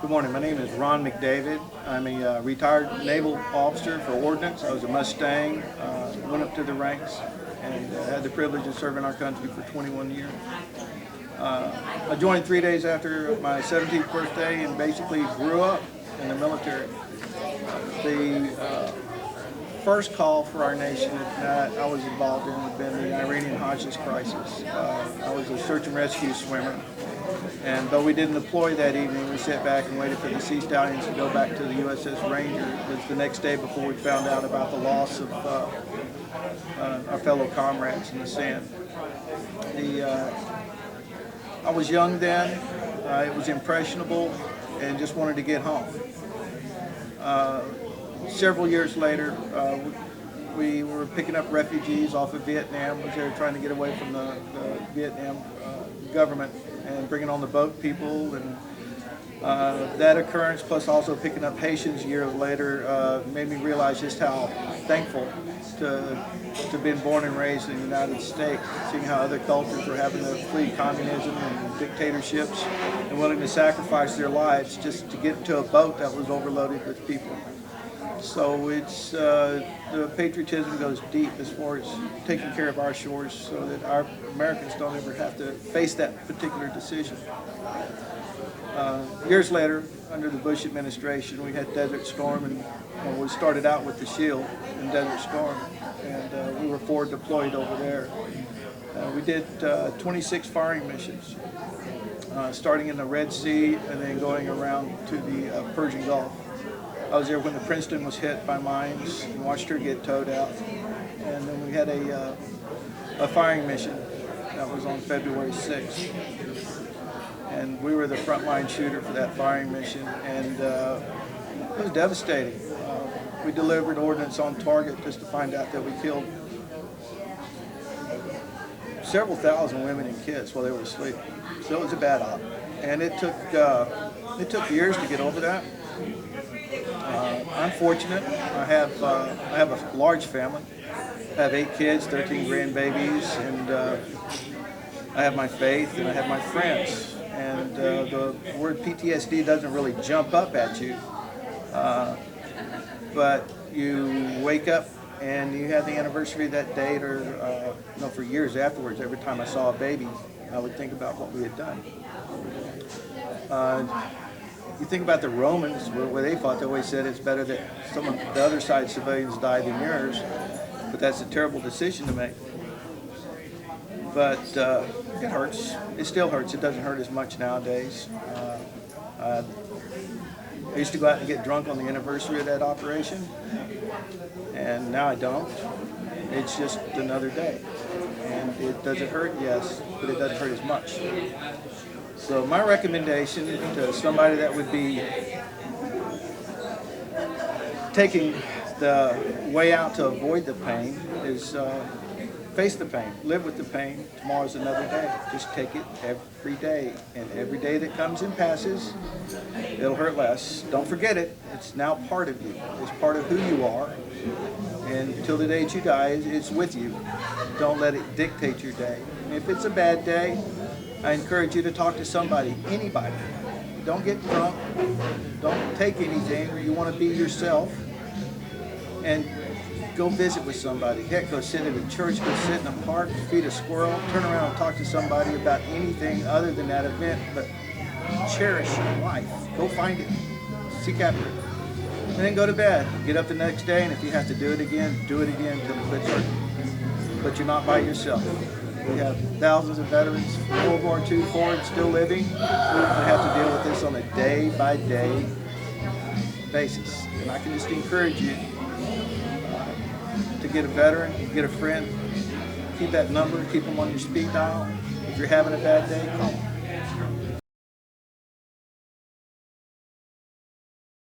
Good morning. My name is Ron McDavid. I'm a retired naval officer for ordnance. I was a Mustang, went up to the ranks, and had the privilege of serving our country for 21 years. I joined 3 days after my 17th birthday and basically grew up in the military. The first call for our nation that I was involved in had been the Iranian Hostage crisis. I was a search and rescue swimmer. And though we didn't deploy that evening, we sat back and waited for the Sea Stallions to go back to the USS Ranger. It was the next day before we found out about the loss of our fellow comrades in the sand. I was young then, it was impressionable, and just wanted to get home. Several years later, we were picking up refugees off of Vietnam. We were trying to get away from the Vietnam government and bringing on the boat people, and that occurrence, plus also picking up Haitians years later, made me realize just how thankful to have been born and raised in the United States, seeing how other cultures were having to flee communism and dictatorships and willing to sacrifice their lives just to get to a boat that was overloaded with people. So it's the patriotism goes deep as far as taking care of our shores so that our Americans don't ever have to face that particular decision. Years later, under the Bush administration, we had Desert Storm, and we started out with the SHIELD in Desert Storm, and we were forward deployed over there. We did 26 firing missions, starting in the Red Sea and then going around to the Persian Gulf. I was there when the Princeton was hit by mines and watched her get towed out. And then we had a firing mission that was on February 6th. And we were the frontline shooter for that firing mission, and it was devastating. We delivered ordnance on target just to find out that we killed several thousand women and kids while they were asleep. So it was a bad op. And it took years to get over that. I'm fortunate. I have a large family. I have 8 kids, 13 grandbabies, and I have my faith and I have my friends. And the word PTSD doesn't really jump up at you, but you wake up and you have the anniversary of that date, or for years afterwards. Every time I saw a baby, I would think about what we had done. You think about the Romans, where they fought, they always said it's better that some of the other side civilians die than yours, but that's a terrible decision to make. But it hurts. It still hurts. It doesn't hurt as much nowadays. I used to go out and get drunk on the anniversary of that operation, and now I don't. It's just another day. And it does it hurt? Yes, but it doesn't hurt as much. So my recommendation to somebody that would be taking the way out to avoid the pain is face the pain, live with the pain. Tomorrow's another day. Just take it every day, and every day that comes and passes, it'll hurt less. Don't forget it. It's now part of you. It's part of who you are, and until the day that you die, it's with you. Don't let it dictate your day. And if it's a bad day, I encourage you to talk to somebody, anybody. Don't get drunk. Don't take anything, or you want to be yourself. And go visit with somebody. Heck, go sit in a church, go sit in a park, feed a squirrel, turn around and talk to somebody about anything other than that event, but cherish your life. Go find it. Seek after it. And then go to bed. Get up the next day, and if you have to do it again until it quits hurting. But you're not by yourself. We have thousands of veterans, World War II forward, still living. We have to deal with this on a day-by-day basis. And I can just encourage you to get a veteran, get a friend, keep that number, keep them on your speed dial. If you're having a bad day, call them.